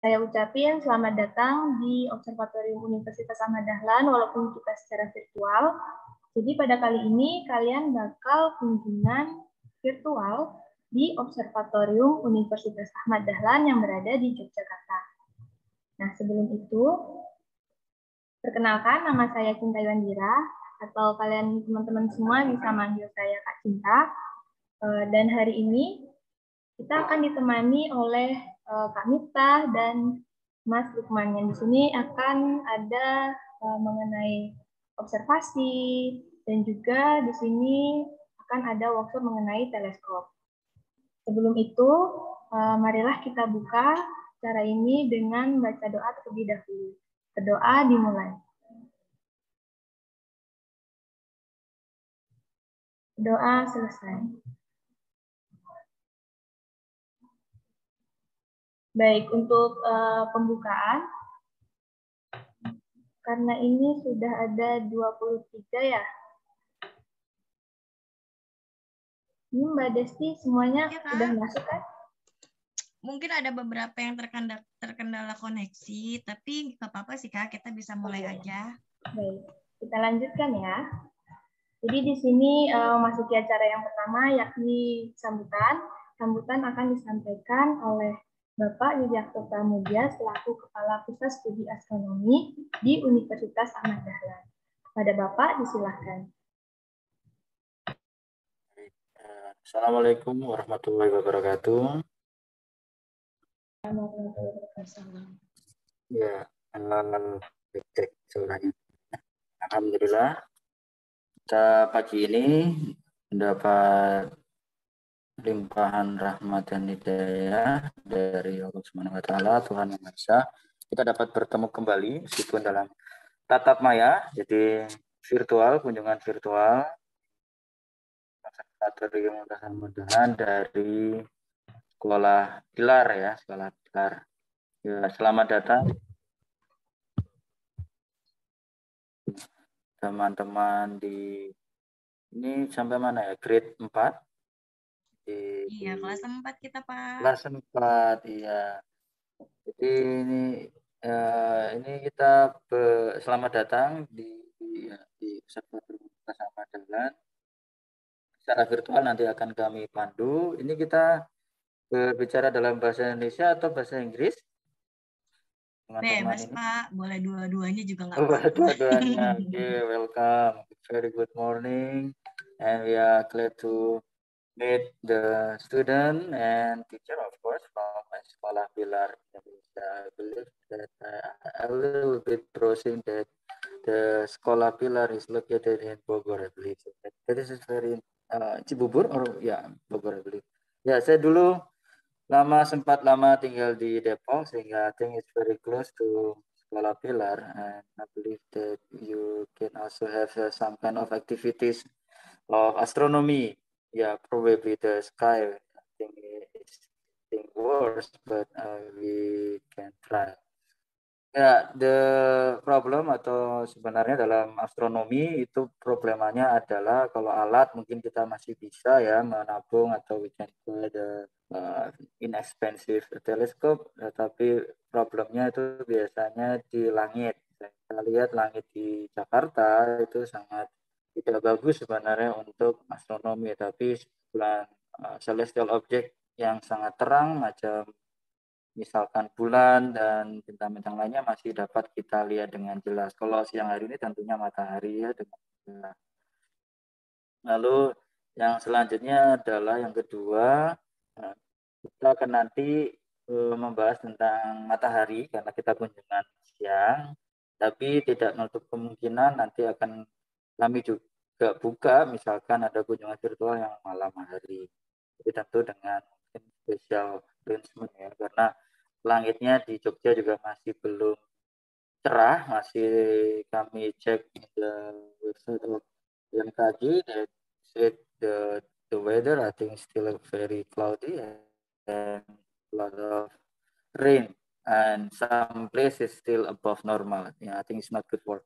Saya ucapin selamat datang di Observatorium Universitas Ahmad Dahlan walaupun kita secara virtual. Jadi pada kali ini kalian bakal kunjungan virtual di Observatorium Universitas Ahmad Dahlan yang berada di Yogyakarta. Nah, sebelum itu, perkenalkan nama saya Cinta Yuandira, atau kalian teman-teman semua bisa manggil saya Kak Cinta. Dan hari ini kita akan ditemani oleh Kak Miftah dan Mas Lukman yang di sini akan ada mengenai observasi dan juga di sini akan ada workshop mengenai teleskop. Sebelum itu, marilah kita buka acara ini dengan baca doa terlebih dahulu. Berdoa dimulai. Doa selesai. Baik, untuk pembukaan, karena ini sudah ada 23 ya. Ini Mbak Desti semuanya ya, sudah masuk kan? Mungkin ada beberapa yang terkendala koneksi, tapi nggak apa-apa sih Kak, kita bisa mulai aja. Baik, kita lanjutkan ya. Jadi di sini memasuki acara yang pertama yakni sambutan. Sambutan akan disampaikan oleh Bapak Widyakto Pramudia selaku Kepala Pusat Studi Astronomi di Universitas Ahmad Dahlan. Pada Bapak disilahkan. Assalamualaikum warahmatullahi wabarakatuh. Ya, cek suaranya. Alhamdulillah, kita pagi ini mendapat limpahan rahmat dan hidayah dari Allah Subhanahu wa Ta'ala, Tuhan Yang Maha Esa. Kita dapat bertemu kembali meskipun dalam tatap maya, jadi virtual, kunjungan virtual Observatorium mudah-mudahan dari Sekolah Pilar ya, Sekolah Pilar. Ya, selamat datang teman-teman di ini sampai mana ya? Grade 4. Iya, kelas 4 kita, Pak. Kelas 4, iya. Jadi ini kita selamat datang di Observatorium Universitas Ahmad Dahlan. Secara virtual nanti akan kami pandu. Ini kita berbicara dalam bahasa Indonesia atau bahasa Inggris? Teman-teman Bebas, ini. Pak. Boleh dua-duanya juga nggak Boleh apa-apa. dua-duanya. Okay, welcome. Very good morning. And we are glad to meet the student and teacher, of course, from Sekolah Pilar Indonesia. I believe that a little bit browsing that the Sekolah Pilar is located in Bogor, I believe. That is very Cibubur or ya Bogor, I believe. Ya, saya dulu sempat lama tinggal di Depok sehingga I think it's very close to Sekolah Pilar, and I believe that you can also have some kind of activities of astronomy. Yeah, probably the sky I think is worse, but we can try. Ya, the problem atau sebenarnya dalam astronomi itu problemanya adalah kalau alat mungkin kita masih bisa ya menabung atau we can buy the inexpensive telescope, tetapi problemnya itu biasanya di langit. Kita lihat langit di Jakarta itu sangat tidak bagus sebenarnya untuk astronomi, tapi bulan celestial object yang sangat terang macam misalkan bulan dan bintang-bintang lainnya masih dapat kita lihat dengan jelas. Kalau siang hari ini tentunya matahari ya dengan jelas. Lalu yang selanjutnya adalah yang kedua, kita akan nanti membahas tentang matahari karena kita kunjungan siang, tapi tidak menutup kemungkinan nanti akan kami juga buka misalkan ada kunjungan virtual yang malam hari. Jadi tentu dengan special arrangement ya, karena langitnya di Jogja juga masih belum cerah, masih kami cek di website of BMKG that said the weather I think still very cloudy and a lot of rain and some places still above normal. Yeah, I think it's not good for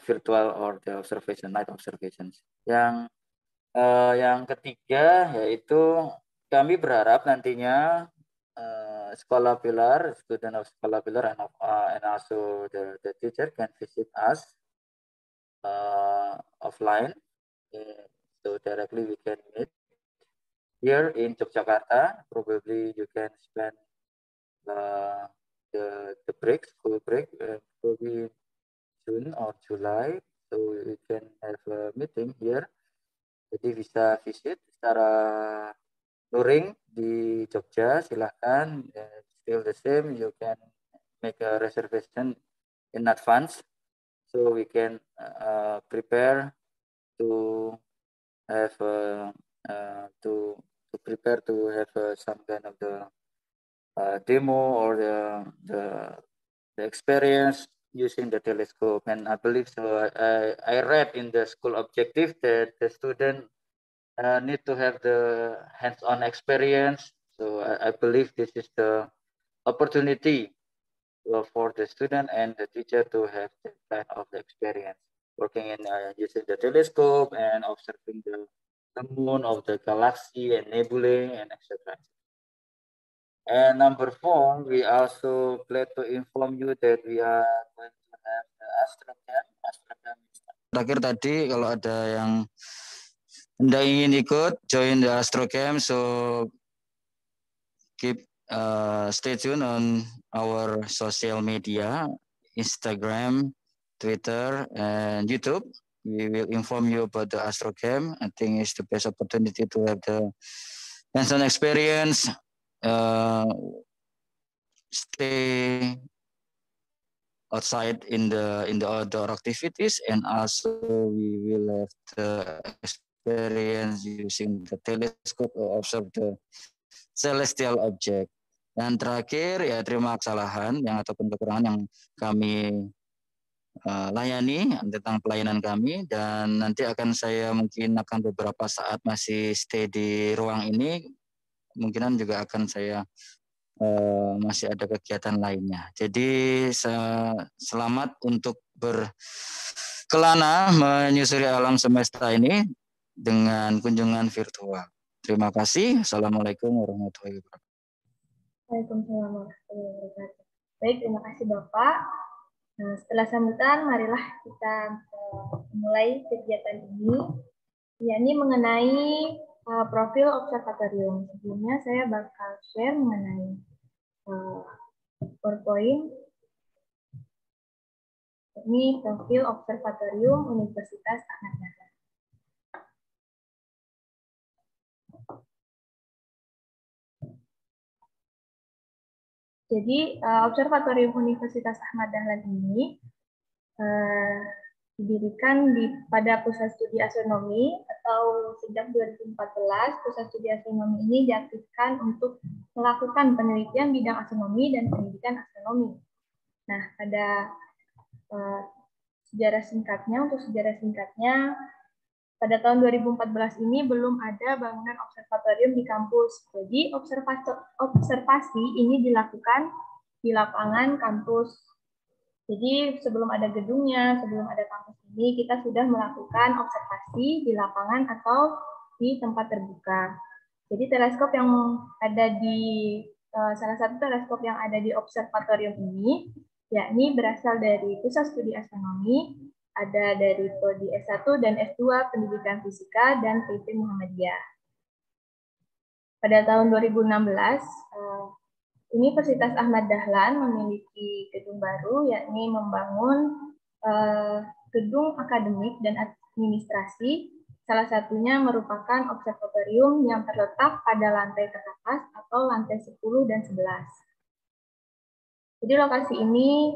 virtual or the night observations. Yang ketiga yaitu kami berharap nantinya Sekolah Pilar, student of Sekolah Pilar, and also the teacher can visit us offline. So directly we can meet here in Yogyakarta. Probably you can spend the break, school break, probably June or July. So we can have a meeting here. Jadi bisa visit secara luring di Jogja, silahkan. Still the same, you can make a reservation in advance, so we can prepare to have to prepare to have some kind of the demo or the experience using the telescope. And I believe so. I read in the school objective that the student need to have the hands-on experience. So I believe this is the opportunity for the student and the teacher to have that kind of the experience, working in using the telescope and observing the moon of the galaxy and nebulae and etc. And number 4, we also glad to inform you that we are going to have the Astrocam. Terakhir tadi kalau ada yang Anda ingin ikut join the Astrocam, so keep stay tuned on our social media, Instagram, Twitter, and YouTube. We will inform you about the Astrocam. I think it's the best opportunity to have the hands-on experience. Stay outside in the outdoor activities, and also we will have the experience using the telescope to observe the celestial object. Dan terakhir ya terima kesalahan yang ataupun kekurangan yang kami layani tentang pelayanan kami, dan nanti saya mungkin akan beberapa saat masih stay di ruang ini, kemungkinan juga akan saya masih ada kegiatan lainnya. Jadi selamat untuk berkelana menyusuri alam semesta ini dengan kunjungan virtual. Terima kasih. Assalamualaikum warahmatullahi wabarakatuh. Waalaikumsalam warahmatullahi wabarakatuh. Baik, terima kasih Bapak. Nah, setelah sambutan, marilah kita mulai kegiatan ini, yakni mengenai profil observatorium. Sebelumnya saya bakal share mengenai PowerPoint. Ini profil observatorium Universitas Ahmad Dahlan. Jadi Observatorium Universitas Ahmad Dahlan ini didirikan pada Pusat Studi Astronomi, atau sejak 2014 Pusat Studi Astronomi ini diaktifkan untuk melakukan penelitian bidang astronomi dan pendidikan astronomi. Nah, pada sejarah singkatnya, pada tahun 2014 ini belum ada bangunan observatorium di kampus. Jadi observasi ini dilakukan di lapangan kampus. Jadi sebelum ada gedungnya, sebelum ada kampus ini, kita sudah melakukan observasi di lapangan atau di tempat terbuka. Jadi teleskop yang ada di salah satu teleskop yang ada di observatorium ini, yakni berasal dari Pusat Studi Astronomi, ada dari Prodi S1 dan S2 Pendidikan Fisika dan PP Muhammadiyah. Pada tahun 2016, Universitas Ahmad Dahlan memiliki gedung baru, yakni membangun gedung akademik dan administrasi. Salah satunya merupakan observatorium yang terletak pada lantai teratas atau lantai 10 dan 11. Jadi lokasi ini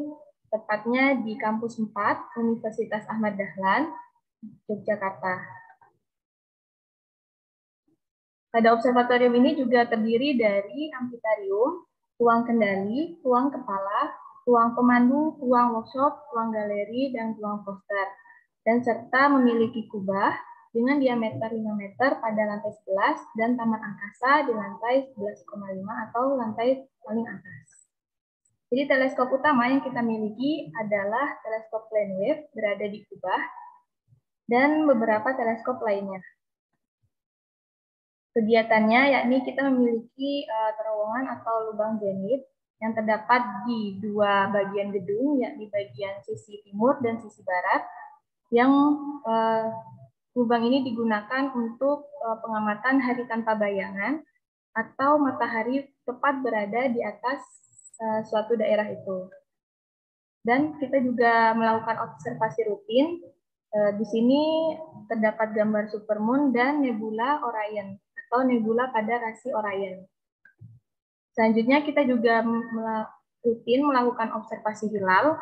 tepatnya di Kampus 4, Universitas Ahmad Dahlan, Yogyakarta. Pada observatorium ini juga terdiri dari amfitarium, ruang kendali, ruang kepala, ruang pemandu, ruang workshop, ruang galeri, dan ruang poster. Dan serta memiliki kubah dengan diameter 5 meter pada lantai 11 dan taman angkasa di lantai 11,5 atau lantai paling atas. Jadi teleskop utama yang kita miliki adalah teleskop Planewave berada di kubah dan beberapa teleskop lainnya. Kegiatannya yakni kita memiliki terowongan atau lubang zenit yang terdapat di dua bagian gedung, yakni bagian sisi timur dan sisi barat, yang lubang ini digunakan untuk pengamatan hari tanpa bayangan atau matahari tepat berada di atas suatu daerah itu. Dan kita juga melakukan observasi rutin. Di sini terdapat gambar supermoon dan nebula Orion atau nebula pada rasi Orion. Selanjutnya kita juga rutin melakukan observasi hilal.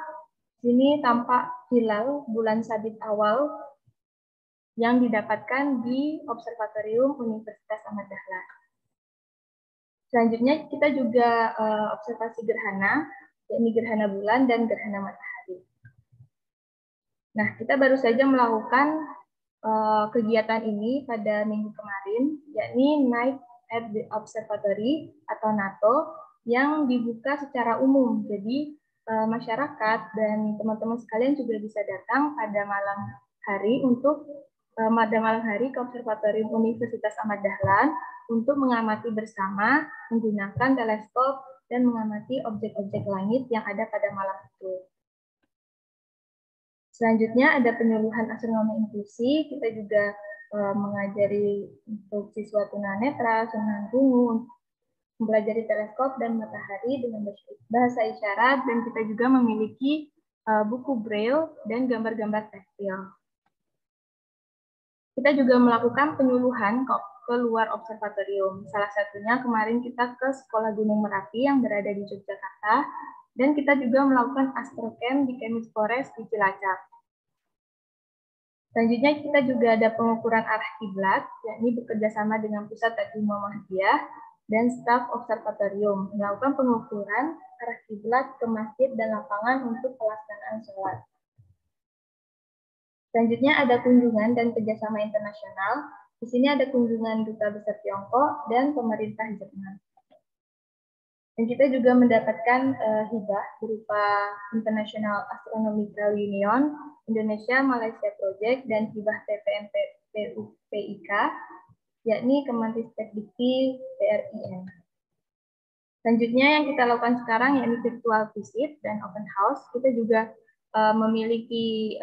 Di sini tampak hilal bulan sabit awal yang didapatkan di Observatorium Universitas Ahmad Dahlan. Selanjutnya kita juga observasi gerhana, yakni gerhana bulan dan gerhana matahari. Nah, kita baru saja melakukan kegiatan ini pada minggu kemarin, yakni Night at the Observatory atau NATO, yang dibuka secara umum. Jadi masyarakat dan teman-teman sekalian juga bisa datang pada malam hari ke Observatorium Universitas Ahmad Dahlan untuk mengamati bersama menggunakan teleskop dan mengamati objek-objek langit yang ada pada malam itu. Selanjutnya ada penyuluhan astronomi inklusi. Kita juga mengajari untuk siswa tunanetra, tunarungu, mempelajari teleskop dan matahari dengan bahasa isyarat, dan kita juga memiliki buku braille dan gambar-gambar tekstil. Kita juga melakukan penyuluhan ke luar observatorium. Salah satunya kemarin kita ke Sekolah Gunung Merapi yang berada di Yogyakarta, dan kita juga melakukan astrocamp di Kemis Forest di Cilacap. Selanjutnya kita juga ada pengukuran arah kiblat, yakni bekerjasama dengan Pusat Taklim Muhammadiyah dan staf observatorium melakukan pengukuran arah kiblat ke masjid dan lapangan untuk pelaksanaan sholat. Selanjutnya ada kunjungan dan kerjasama internasional. Di sini ada kunjungan Duta Besar Tiongkok dan pemerintah Jerman. Dan kita juga mendapatkan hibah berupa International Astronomical Union, Indonesia Malaysia Project, dan hibah TPM PUPIK, yakni Kemenristek Dikti PRIN. Selanjutnya yang kita lakukan sekarang yakni virtual visit dan open house. Kita juga memiliki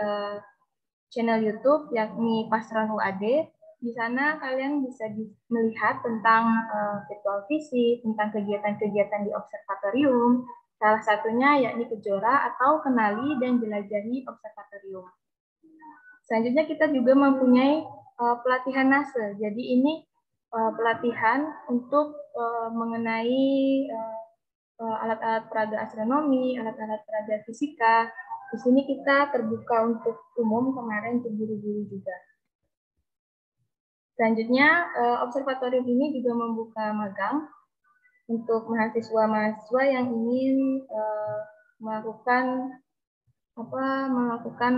channel YouTube yakni Pastron UAD. Di sana kalian bisa melihat tentang virtual visit, tentang kegiatan-kegiatan di observatorium. Salah satunya yakni Kejora atau kenali dan jelajahi observatorium. Selanjutnya kita juga mempunyai pelatihan NASA. Jadi ini pelatihan untuk mengenai alat-alat peraga astronomi, alat-alat peraga fisika. Di sini kita terbuka untuk umum kemarin untuk guru-guru juga. Selanjutnya, observatorium ini juga membuka magang untuk mahasiswa-mahasiswa yang ingin melakukan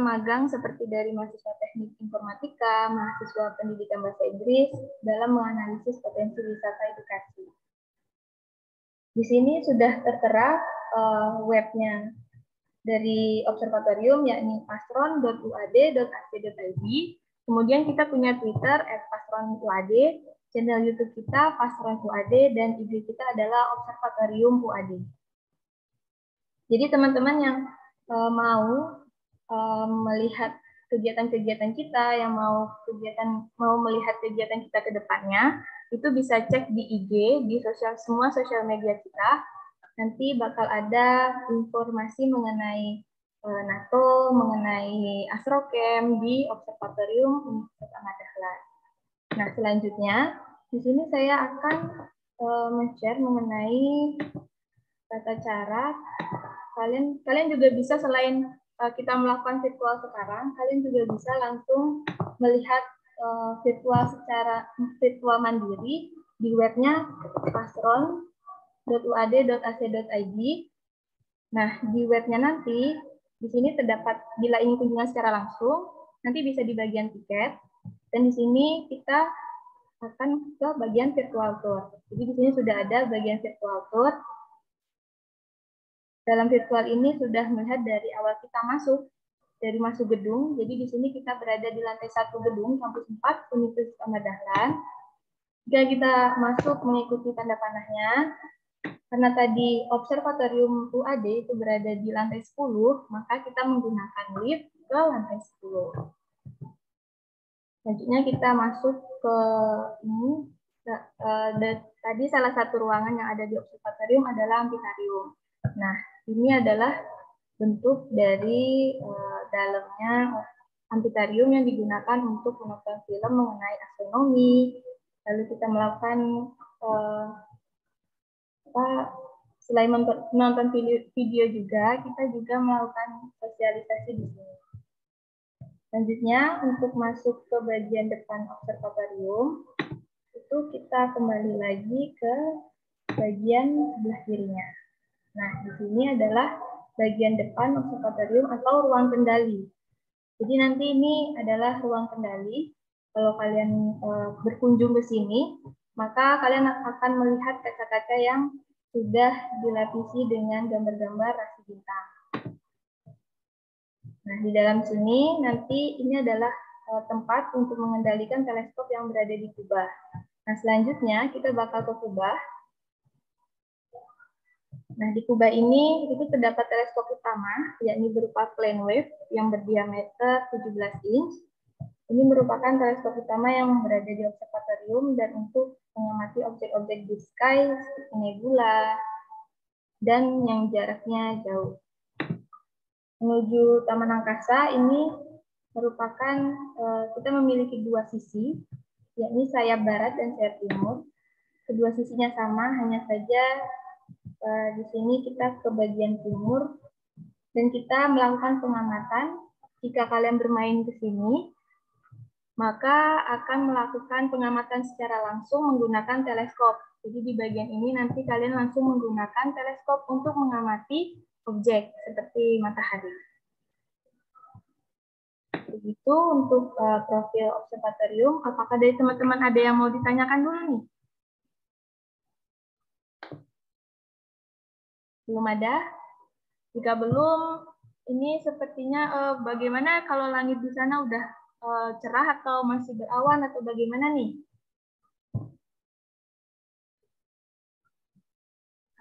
magang seperti dari mahasiswa teknik informatika, mahasiswa pendidikan bahasa Inggris dalam menganalisis potensi wisata edukasi. Di sini sudah tertera webnya dari observatorium yakni pastron.uad.ac.id. Kemudian kita punya Twitter @pastron.uad, channel YouTube kita Pastron UAD, dan IG kita adalah Observatorium UAD. Jadi teman-teman yang mau melihat kegiatan-kegiatan kita, yang mau melihat kegiatan kita ke depannya, itu bisa cek di IG, di semua sosial media kita. Nanti bakal ada informasi mengenai NATO, mengenai astrocamp di Observatorium Universitas Ahmad Dahlan. Nah, selanjutnya di sini saya akan men-share mengenai tata cara kalian juga bisa, selain kita melakukan virtual sekarang, kalian juga bisa langsung melihat virtual mandiri di webnya pastron.uad.ac.id. Nah, di webnya nanti di sini terdapat, bila ingin kunjungan secara langsung, nanti bisa di bagian tiket, dan di sini kita akan ke bagian virtual tour. Jadi di sini sudah ada bagian virtual tour. Dalam virtual ini sudah melihat dari awal kita masuk gedung. Jadi di sini kita berada di lantai 1 gedung kampus 4 Universitas Ahmad Dahlan. Jika kita masuk mengikuti tanda panahnya, karena tadi observatorium UAD itu berada di lantai 10, maka kita menggunakan lift ke lantai 10. Selanjutnya kita masuk ke ini. Tadi salah satu ruangan yang ada di observatorium adalah amphitheatrium. Nah, ini adalah bentuk dari dalamnya amphitheatrium yang digunakan untuk menonton film mengenai astronomi. Lalu kita melakukan selain menonton video juga, kita juga melakukan sosialisasi di sini. Selanjutnya, untuk masuk ke bagian depan observatorium, itu kita kembali lagi ke bagian sebelah kirinya. Nah, di sini adalah bagian depan observatorium atau ruang kendali. Jadi nanti ini adalah ruang kendali. Kalau kalian berkunjung ke sini, maka kalian akan melihat kaca-kaca yang sudah dilapisi dengan gambar-gambar rasi bintang. Nah, di dalam sini nanti ini adalah tempat untuk mengendalikan teleskop yang berada di kubah. Nah, selanjutnya kita bakal ke kubah. Nah, di kubah ini itu terdapat teleskop utama, yakni berupa plane wave yang berdiameter 17 inch. Ini merupakan teleskop utama yang berada di observatorium dan untuk mengamati objek-objek di sky seperti nebula dan yang jaraknya jauh. Menuju Taman Angkasa ini merupakan kita memiliki dua sisi, yakni sayap barat dan sayap timur. Kedua sisinya sama, hanya saja di sini kita ke bagian timur dan kita melakukan pengamatan. Jika kalian bermain ke sini, maka akan melakukan pengamatan secara langsung menggunakan teleskop. Jadi di bagian ini nanti kalian langsung menggunakan teleskop untuk mengamati objek seperti matahari. Begitu untuk profil observatorium. Apakah dari teman-teman ada yang mau ditanyakan dulu nih? Belum ada? Jika belum, ini sepertinya bagaimana kalau langit di sana udah cerah atau masih berawan atau bagaimana nih?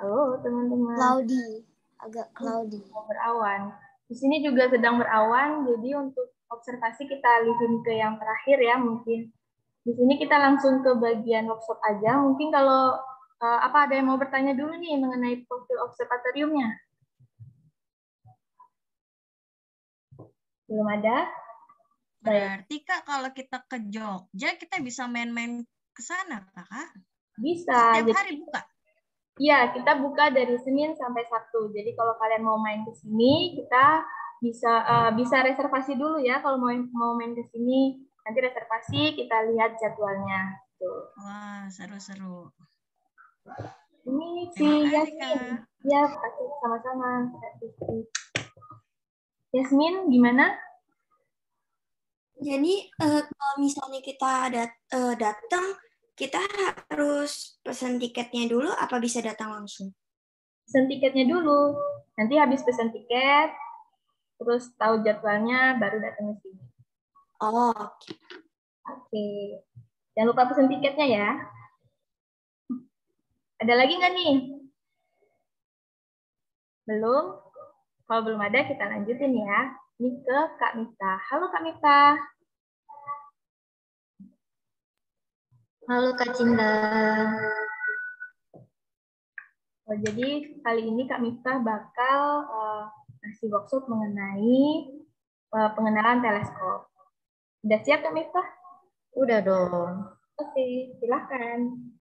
Halo teman-teman. Cloudy, agak cloudy. Berawan. Di sini juga sedang berawan, jadi untuk observasi kita alihin ke yang terakhir ya mungkin. Di sini kita langsung ke bagian workshop aja. Mungkin kalau ada yang mau bertanya dulu nih mengenai profil observatoriumnya? Belum ada? Berarti Kak, kalau kita ke Jogja, kita bisa main-main ke sana, Kak? Bisa. Setiap hari buka? Iya, kita buka dari Senin sampai Sabtu. Jadi kalau kalian mau main ke sini, kita bisa reservasi dulu ya. Kalau mau main ke sini, nanti reservasi, kita lihat jadwalnya. Tuh. Wah, seru-seru. Ini si Yasmin. Ya, sama-sama. Yasmin, gimana? Jadi kalau misalnya kita datang, kita harus pesan tiketnya dulu apa bisa datang langsung? Pesan tiketnya dulu. Nanti habis pesan tiket, terus tahu jadwalnya, baru datang ke sini. Oh, oke. Oke. Jangan lupa pesan tiketnya ya. Ada lagi nggak nih? Belum? Kalau belum ada, kita lanjutin ya. Ini ke Kak Mita. Halo Kak Mita. Halo Kak Cinta. Jadi kali ini Kak Mita bakal ngasih workshop mengenai pengenalan teleskop. Udah siap Kak Mita? Udah dong. Oke, silakan.